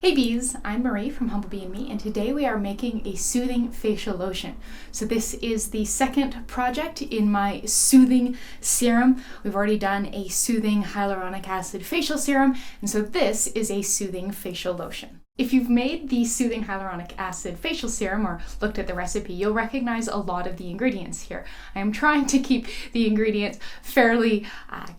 Hey bees, I'm Marie from Humblebee and Me, and today we are making a soothing facial lotion. So this is the second project in my soothing serum. We've already done a soothing hyaluronic acid facial serum, and so this is a soothing facial lotion. If you've made the soothing hyaluronic acid facial serum or looked at the recipe, you'll recognize a lot of the ingredients here. I am trying to keep the ingredients fairly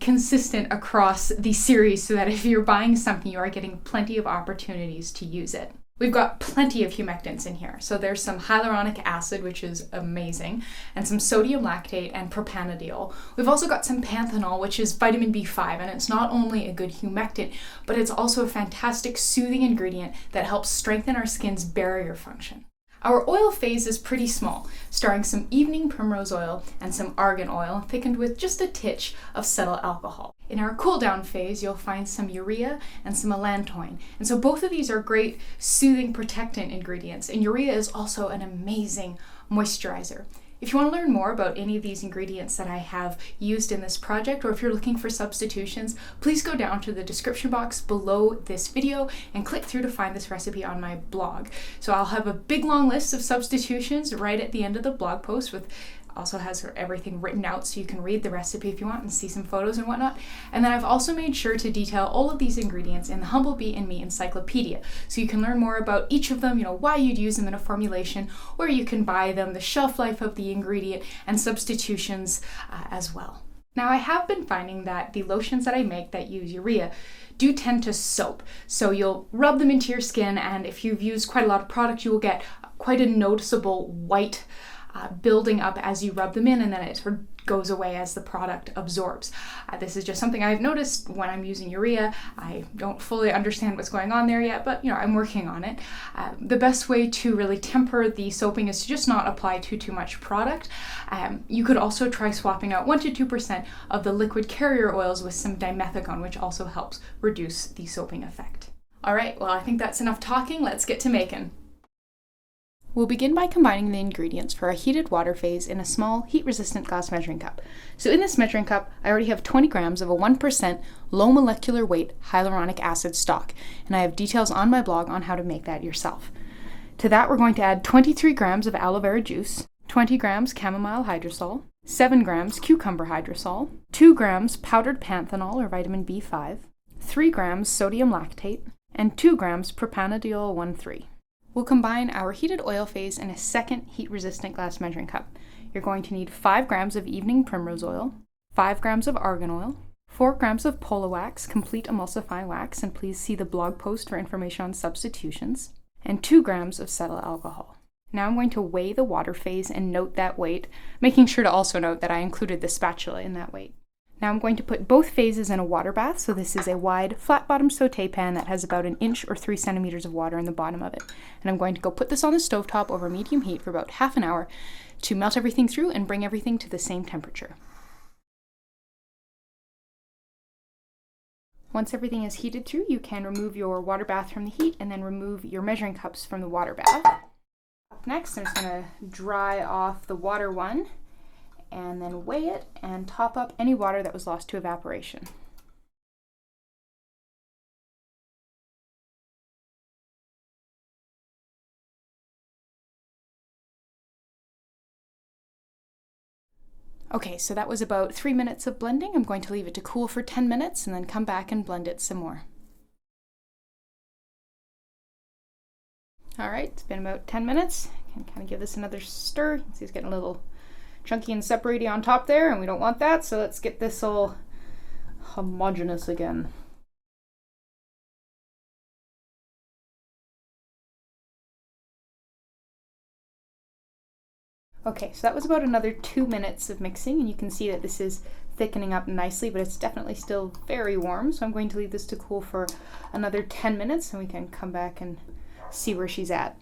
consistent across the series so that if you're buying something, you are getting plenty of opportunities to use it. We've got plenty of humectants in here. So there's some hyaluronic acid, which is amazing, and some sodium lactate and propanediol. We've also got some panthenol, which is vitamin B5, and it's not only a good humectant, but it's also a fantastic soothing ingredient that helps strengthen our skin's barrier function. Our oil phase is pretty small, starring some evening primrose oil and some argan oil, thickened with just a titch of cetyl alcohol. In our cooldown phase, you'll find some urea and some allantoin. And so both of these are great soothing protectant ingredients, and urea is also an amazing moisturizer. If you want to learn more about any of these ingredients that I have used in this project, or if you're looking for substitutions, please go down to the description box below this video and click through to find this recipe on my blog. So I'll have a big long list of substitutions right at the end of the blog post with also has everything written out so you can read the recipe if you want and see some photos and whatnot. And then I've also made sure to detail all of these ingredients in the Humblebee and Me encyclopedia. So you can learn more about each of them, why you'd use them in a formulation, where you can buy them, the shelf life of the ingredient, and substitutions as well. Now I have been finding that the lotions that I make that use urea do tend to soap. So you'll rub them into your skin, and if you've used quite a lot of product, you will get quite a noticeable white building up as you rub them in, and then it sort of goes away as the product absorbs. This is just something I've noticed when I'm using urea. I don't fully understand what's going on there yet, but I'm working on it. The best way to really temper the soaping is to just not apply too much product. You could also try swapping out 1 to 2% of the liquid carrier oils with some dimethicone, which also helps reduce the soaping effect. All right, well, I think that's enough talking. Let's get to making. We'll begin by combining the ingredients for a heated water phase in a small, heat-resistant glass measuring cup. So in this measuring cup, I already have 20 grams of a 1% low molecular weight hyaluronic acid stock, and I have details on my blog on how to make that yourself. To that, we're going to add 23 grams of aloe vera juice, 20 grams chamomile hydrosol, 7 grams cucumber hydrosol, 2 grams powdered panthenol or vitamin B5, 3 grams sodium lactate, and 2 grams Propanediol 1,3. We'll combine our heated oil phase in a second heat-resistant glass measuring cup. You're going to need 5 grams of evening primrose oil, 5 grams of argan oil, 4 grams of Polawax, complete emulsifying wax, and please see the blog post for information on substitutions, and 2 grams of cetyl alcohol. Now I'm going to weigh the water phase and note that weight, making sure to also note that I included the spatula in that weight. Now I'm going to put both phases in a water bath, so this is a wide, flat-bottomed sauté pan that has about 1 inch or 3 centimeters of water in the bottom of it. And I'm going to go put this on the stovetop over medium heat for about half an hour to melt everything through and bring everything to the same temperature. Once everything is heated through, you can remove your water bath from the heat and then remove your measuring cups from the water bath. Up next, I'm just going to dry off the water one, and then weigh it and top up any water that was lost to evaporation. Okay, so that was about 3 minutes of blending. I'm going to leave it to cool for 10 minutes and then come back and blend it some more. All right, it's been about 10 minutes. I can kind of give this another stir. You can see it's getting a little chunky and separaty on top there, and we don't want that, so let's get this all homogeneous again. Okay, so that was about another 2 minutes of mixing, and you can see that this is thickening up nicely, but it's definitely still very warm, so I'm going to leave this to cool for another 10 minutes, and we can come back and see where she's at.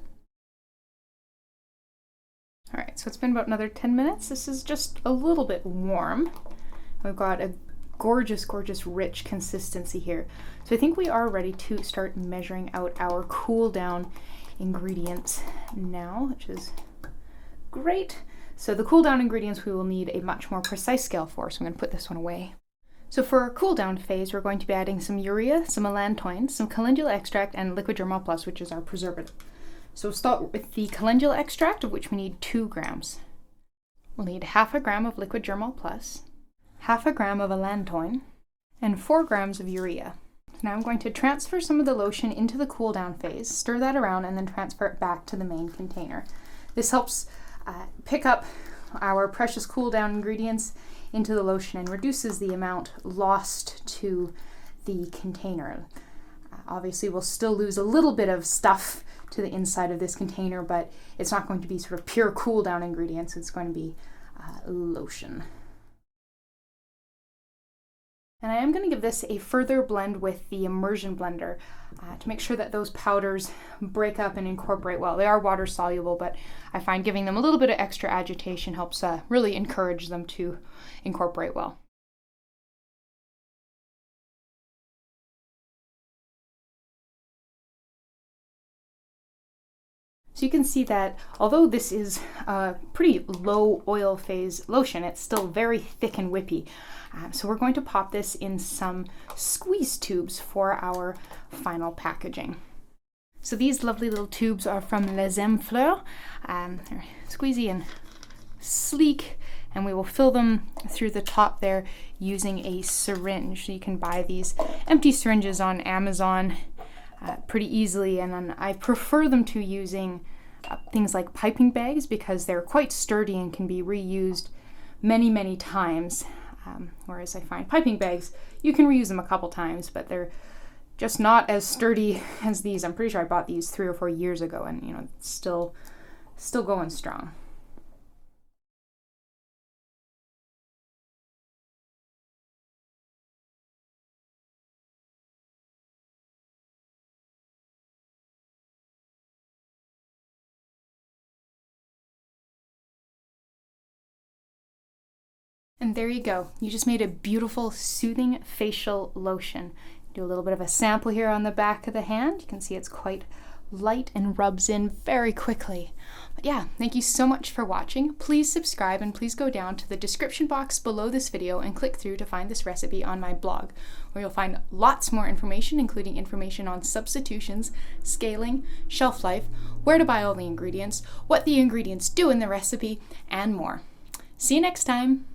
All right, so it's been about another 10 minutes. This is just a little bit warm. We've got a gorgeous, gorgeous, rich consistency here. So I think we are ready to start measuring out our cool down ingredients now, which is great. So the cool down ingredients we will need a much more precise scale for, so I'm going to put this one away. So for our cool down phase, we're going to be adding some urea, some allantoin, some calendula extract, and liquid germall plus, which is our preservative. So we'll start with the calendula extract, of which we need 2 grams. We'll need half a gram of liquid germall plus, half a gram of allantoin, and 4 grams of urea. Now I'm going to transfer some of the lotion into the cool down phase, stir that around, and then transfer it back to the main container. This helps pick up our precious cool down ingredients into the lotion and reduces the amount lost to the container. Obviously we'll still lose a little bit of stuff to the inside of this container, but it's not going to be sort of pure cool down ingredients. It's going to be lotion. And I am going to give this a further blend with the immersion blender to make sure that those powders break up and incorporate well. They are water soluble, but I find giving them a little bit of extra agitation helps really encourage them to incorporate well. So you can see that although this is a pretty low oil phase lotion, it's still very thick and whippy. So we're going to pop this in some squeeze tubes for our final packaging. So these lovely little tubes are from Les Aime Fleurs. They're squeezy and sleek, and we will fill them through the top there using a syringe. So you can buy these empty syringes on Amazon pretty easily, and then I prefer them to using things like piping bags because they're quite sturdy and can be reused many times. Whereas I find piping bags, you can reuse them a couple times, but they're just not as sturdy as these. I'm pretty sure I bought these 3 or 4 years ago, and it's still going strong. And there you go. You just made a beautiful soothing facial lotion. Do a little bit of a sample here on the back of the hand. You can see it's quite light and rubs in very quickly. But yeah, thank you so much for watching. Please subscribe and please go down to the description box below this video and click through to find this recipe on my blog, where you'll find lots more information, including information on substitutions, scaling, shelf life, where to buy all the ingredients, what the ingredients do in the recipe, and more. See you next time.